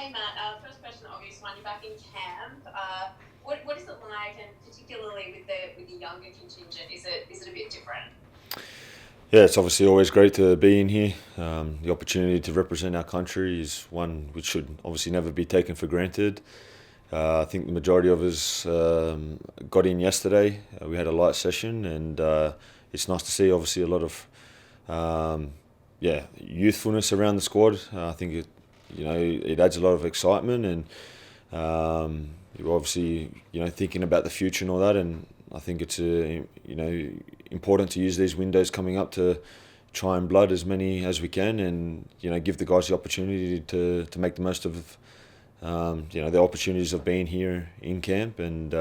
Hey Matt, first question, obvious one. You're back in camp. What is it like, and particularly with the younger contingent, is it a bit different? Yeah, it's obviously always great to be in here. The opportunity to represent our country is one which should obviously never be taken for granted. I think the majority of us got in yesterday. We had a light session, and it's nice to see obviously a lot of youthfulness around the squad. I think it adds a lot of excitement, and you're obviously thinking about the future and all that. And I think it's important to use these windows coming up to try and blood as many as we can, and give the guys the opportunity to make the most of the opportunities of being here in camp. And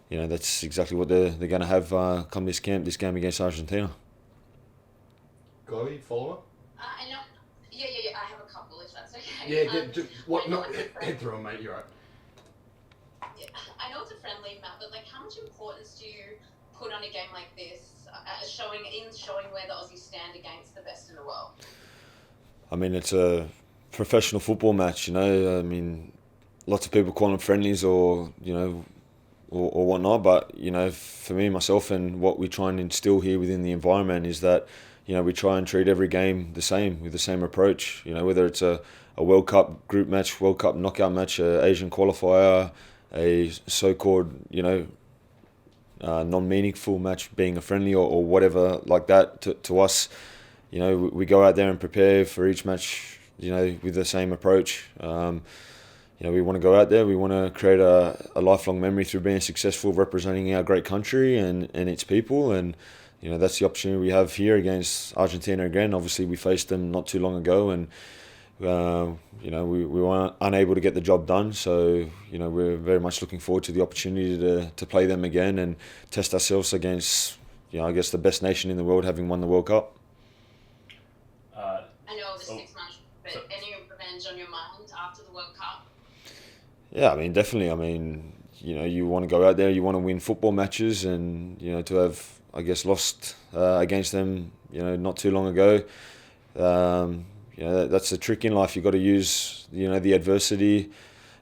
that's exactly what they're going to have come this game against Argentina. Chloe, follow up? I know. Yeah. I have a couple, if that's okay. Yeah, get just what? I know No, it's a head through 'em, mate. You're right. yeah, I know it's a friendly, Matt, but like, how much importance do you put on a game like this, showing where the Aussies stand against the best in the world? I mean, it's a professional football match. I mean, lots of people call them friendlies or or whatnot. But for me, myself, and what we try and instill here within the environment is that we try and treat every game the same with the same approach. Whether it's a World Cup group match, World Cup knockout match, a Asian qualifier, a so-called non-meaningful match being a friendly or whatever like that. To us, we go out there and prepare for each match. With the same approach. We want to go out there. We want to create a lifelong memory through being successful, representing our great country and its people. And that's the opportunity we have here against Argentina again. Obviously, we faced them not too long ago, and we were unable to get the job done. So we're very much looking forward to the opportunity to play them again and test ourselves against I guess the best nation in the world, having won the World Cup. I know it was Oh, 6 months, but so, any revenge on your mind after the World Cup? Yeah, I mean, definitely. I mean, you want to go out there, you want to win football matches, and to have, I guess, lost against them, not too long ago. That's the trick in life. You've got to use, the adversity,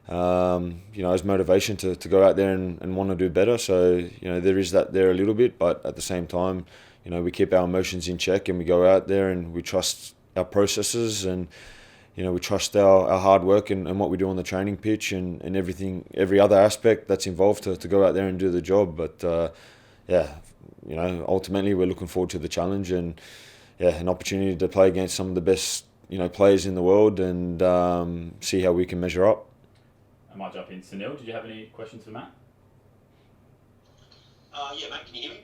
as motivation to go out there and want to do better. So, there is that there a little bit, but at the same time, we keep our emotions in check and we go out there and we trust our processes, and we trust our hard work and what we do on the training pitch, and everything, every other aspect that's involved to go out there and do the job. But yeah, ultimately we're looking forward to the challenge, and yeah, an opportunity to play against some of the best players in the world, and see how we can measure up. I might jump in. Sunil, did you have any questions for Matt? Yeah, mate, can you hear me?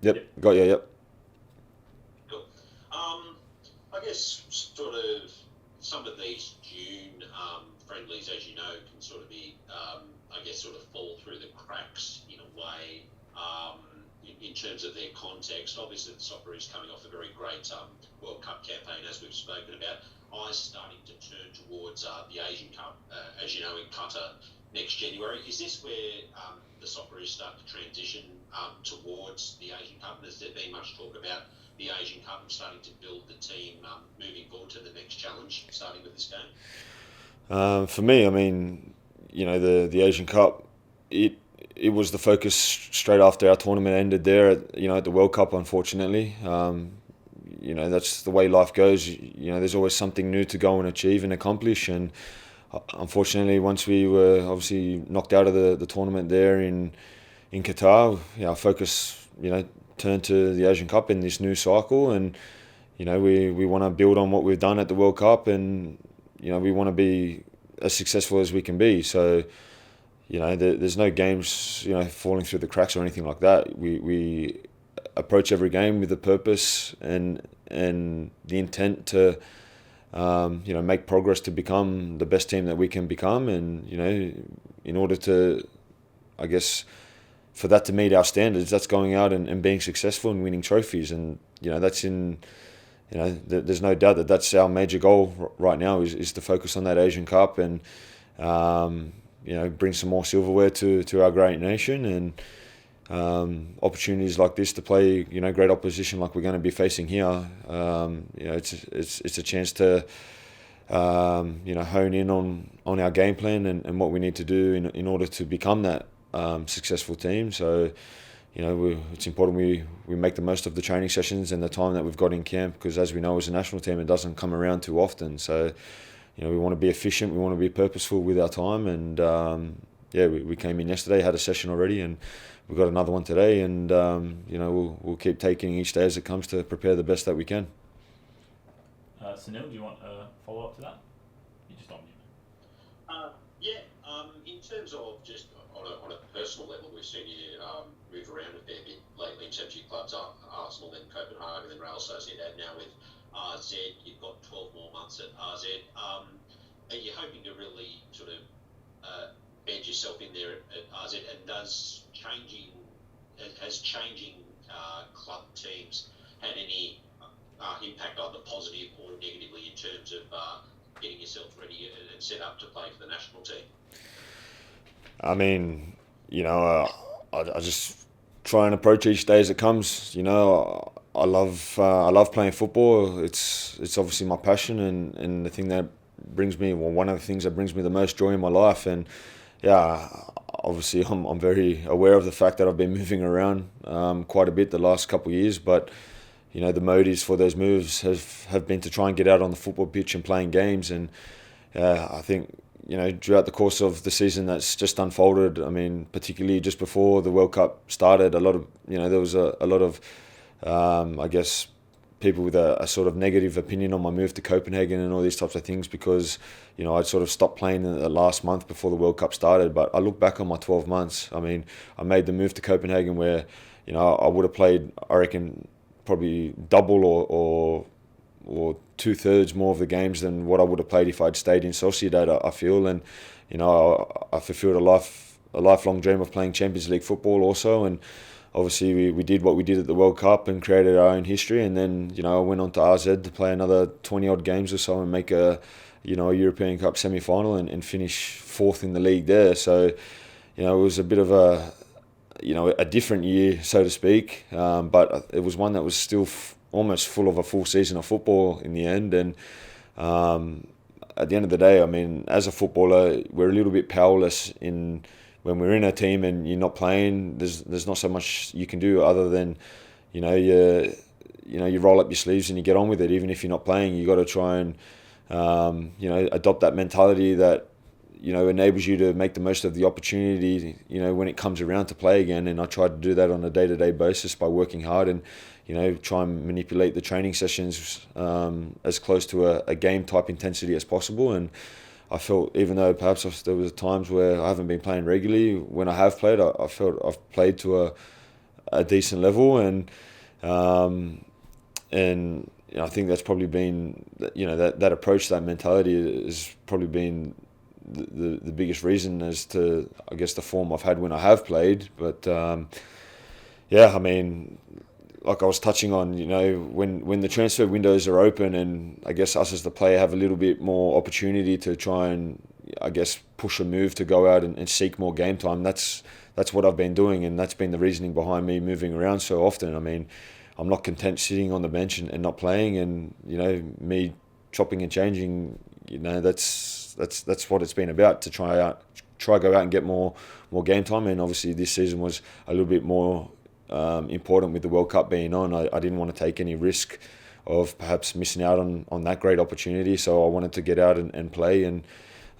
Yep, Yep. got you. Yep. Cool. I guess sort of some of these June friendlies, as you know, can sort of be, I guess, sort of fall through the cracks in a way in terms of their context. Obviously, the soccer is coming off a very great World Cup campaign, as we've spoken about. Eyes starting to turn towards the Asian Cup, as you know, in Qatar next January. Is this where the soccer is starting to transition towards the Asian Cup? And has there been much talk about the Asian Cup and starting to build the team moving forward to the next challenge, starting with this game? For me, I mean, the Asian Cup, it was the focus straight after our tournament ended there at the World Cup. Unfortunately, that's the way life goes. There's always something new to go and achieve and accomplish. And unfortunately, once we were obviously knocked out of the tournament there in Qatar, our focus turned to the Asian Cup in this new cycle. And we want to build on what we've done at the World Cup, and we want to be as successful as we can be. So there's no games falling through the cracks or anything like that. We approach every game with a purpose and the intent to make progress to become the best team that we can become. And in order to, I guess, for that to meet our standards, that's going out and being successful and winning trophies. And that's in there's no doubt that that's our major goal right now, is to focus on that Asian Cup and bring some more silverware to our great nation, and opportunities like this to play great opposition like we're going to be facing here. It's a chance to hone in on our game plan and what we need to do in order to become that successful team. So, it's important we make the most of the training sessions and the time that we've got in camp, because as we know, as a national team, it doesn't come around too often. So, we want to be efficient, we want to be purposeful with our time, and we came in yesterday, had a session already, and we've got another one today, and we'll keep taking each day as it comes to prepare the best that we can. Sunil, do you want a follow-up to that? You just on mute. In terms of just on a personal level, we've seen you move around a fair bit lately in terms of your clubs, Arsenal, then Copenhagen, then Real Sociedad. Now with RZ, you've got 12 more months at RZ. Are you hoping to really sort of bed yourself in there at RZ? And has changing club teams had any impact, either positive or negatively, in terms of getting yourself ready and set up to play for the national team? I mean, I just try and approach each day as it comes. I love playing football. It's obviously my passion and the thing that brings me, one of the things that brings me the most joy in my life. And obviously I'm very aware of the fact that I've been moving around quite a bit the last couple of years, but the motives for those moves have been to try and get out on the football pitch and playing games. And I think throughout the course of the season that's just unfolded, I mean, particularly just before the World Cup started, there was a lot of I guess people with a sort of negative opinion on my move to Copenhagen and all these types of things, because I'd sort of stopped playing the last month before the World Cup started. But I look back on my 12 months. I mean, I made the move to Copenhagen where I would have played, I reckon, probably double or 2/3 more of the games than what I would have played if I'd stayed in Sociedad, I feel. And I fulfilled a lifelong dream of playing Champions League football also. And obviously we did what we did at the World Cup and created our own history. And then I went on to RZ to play another 20 odd games or so and make a European Cup semi-final and finish fourth in the league there. So it was a bit of a different year, so to speak, but it was one that was still almost full of a full season of football in the end. And at the end of the day, I mean, as a footballer, we're a little bit powerless when we're in a team and you're not playing. There's not so much you can do other than you roll up your sleeves and you get on with it. Even if you're not playing, you got to try and adopt that mentality that enables you to make the most of the opportunity when it comes around to play again. And I try to do that on a day-to-day basis by working hard and try and manipulate the training sessions as close to a game type intensity as possible. And I felt, even though perhaps there was times where I haven't been playing regularly, when I have played, I felt I've played to a decent level. And I think that's probably been that approach, that mentality has probably been the biggest reason as to, I guess, the form I've had when I have played. But I mean, like I was touching on, when the transfer windows are open and I guess us as the player have a little bit more opportunity to try and, I guess, push a move to go out and seek more game time, that's what I've been doing, and that's been the reasoning behind me moving around so often. I mean, I'm not content sitting on the bench and not playing, and me chopping and changing, that's what it's been about, to try go out and get more game time. And obviously this season was a little bit more important with the World Cup being on. I didn't want to take any risk of perhaps missing out on that great opportunity, so I wanted to get out and play. And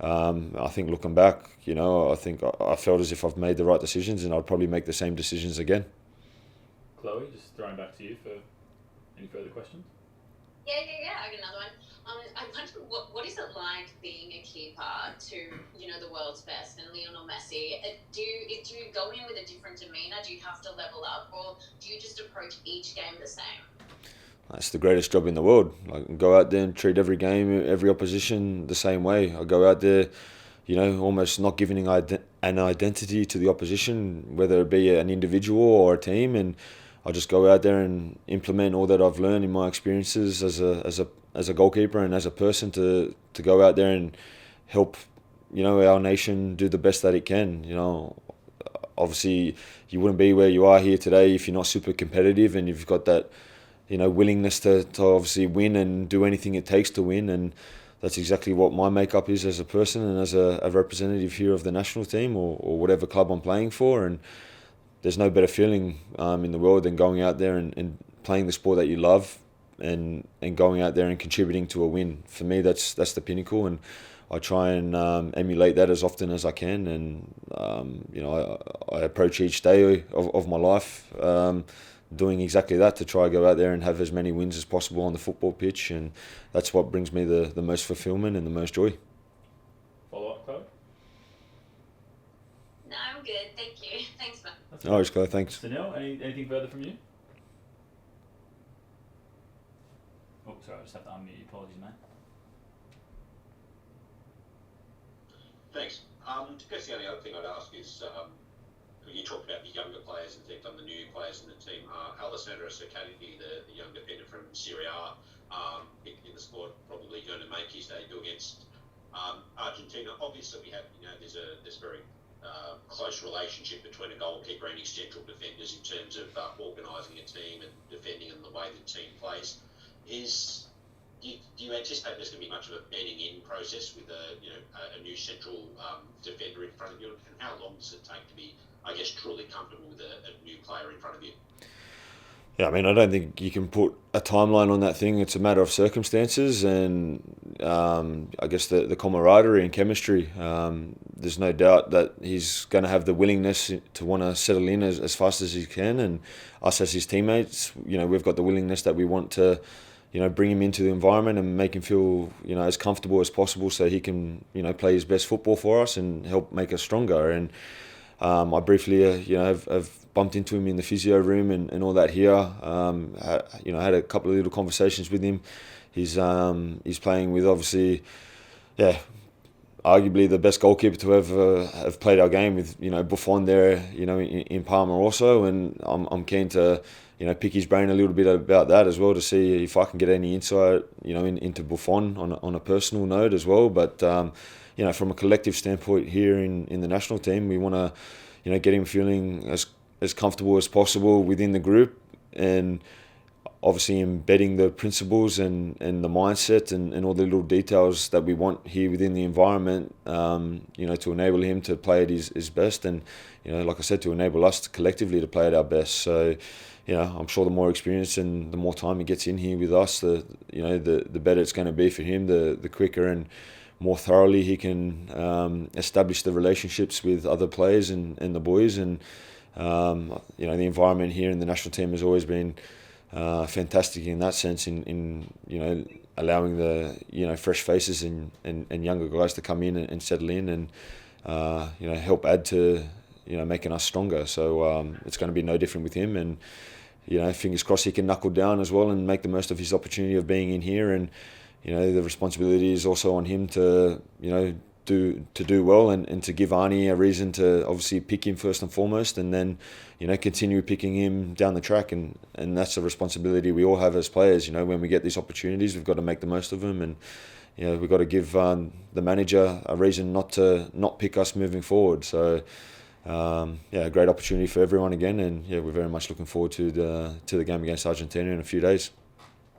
I think looking back, I think I felt as if I've made the right decisions, and I'd probably make the same decisions again. Chloe, just throwing back to you for any further questions. Yeah, I got another one. I wonder what is it like being a keeper to the world's best and Lionel Messi? Do you go in with a different demeanour? Do you have to level up, or do you just approach each game the same? That's the greatest job in the world. I can go out there and treat every game, every opposition the same way. I go out there, almost not giving an identity to the opposition, whether it be an individual or a team, and I just go out there and implement all that I've learned in my experiences as a goalkeeper and as a person to go out there and help our nation do the best that it can. Obviously you wouldn't be where you are here today if you're not super competitive and you've got that willingness to obviously win and do anything it takes to win. And that's exactly what my makeup is as a person and as a representative here of the national team or whatever club I'm playing for. And there's no better feeling in the world than going out there and playing the sport that you love and going out there and contributing to a win. For me, that's the pinnacle, and I try and emulate that as often as I can. And I approach each day of my life doing exactly that, to try to go out there and have as many wins as possible on the football pitch, and that's what brings me the most fulfillment and the most joy. Follow up, Chloe? No, I'm good. Thank you. Thanks, man. No worries, Chloe. Thanks. Sunil, anything further from you? Oh, sorry, I just have to unmute you. Apologies, mate. Thanks. I guess the only other thing I'd ask is, you talked about the younger players and think on the new players in the team. Alessandro Sacchetti, the young defender from Serie A, in the squad, probably going to make his debut against Argentina. Obviously, we have, there's a very close relationship between a goalkeeper and his central defenders in terms of organising a team and defending in the way the team plays. Do you anticipate there's going to be much of a bedding in process with a new central defender in front of you? And how long does it take to be, I guess, truly comfortable with a new player in front of you? Yeah, I mean, I don't think you can put a timeline on that thing. It's a matter of circumstances and I guess the camaraderie and chemistry. There's no doubt that he's going to have the willingness to want to settle in as fast as he can, and us as his teammates, we've got the willingness that we want to bring him into the environment and make him feel, as comfortable as possible so he can, play his best football for us and help make us stronger. And I briefly, have bumped into him in the physio room and all that here. Had a couple of little conversations with him. He's playing with, obviously, arguably the best goalkeeper to ever have played our game with, Buffon there, in Parma also. And I'm keen to, pick his brain a little bit about that as well, to see if I can get any insight, into Buffon on a personal note as well. But from a collective standpoint here in the national team, we want to, get him feeling as comfortable as possible within the group, and obviously embedding the principles and the mindset and all the little details that we want here within the environment, to enable him to play at his best, and like I said, to enable us collectively to play at our best. So I'm sure the more experience and the more time he gets in here with us, the better it's going to be for him, the quicker and more thoroughly he can establish the relationships with other players and the boys. And the environment here in the national team has always been fantastic in that sense, in allowing the fresh faces and younger guys to come in and settle in and help add to making us stronger. So it's going to be no different with him, and fingers crossed he can knuckle down as well and make the most of his opportunity of being in here. And the responsibility is also on him to do well and to give Arnie a reason to obviously pick him first and foremost, and then continue picking him down the track, and that's a responsibility we all have as players. When we get these opportunities, we've got to make the most of them, and we've got to give the manager a reason not pick us moving forward. So a great opportunity for everyone again, and we're very much looking forward to the game against Argentina in a few days.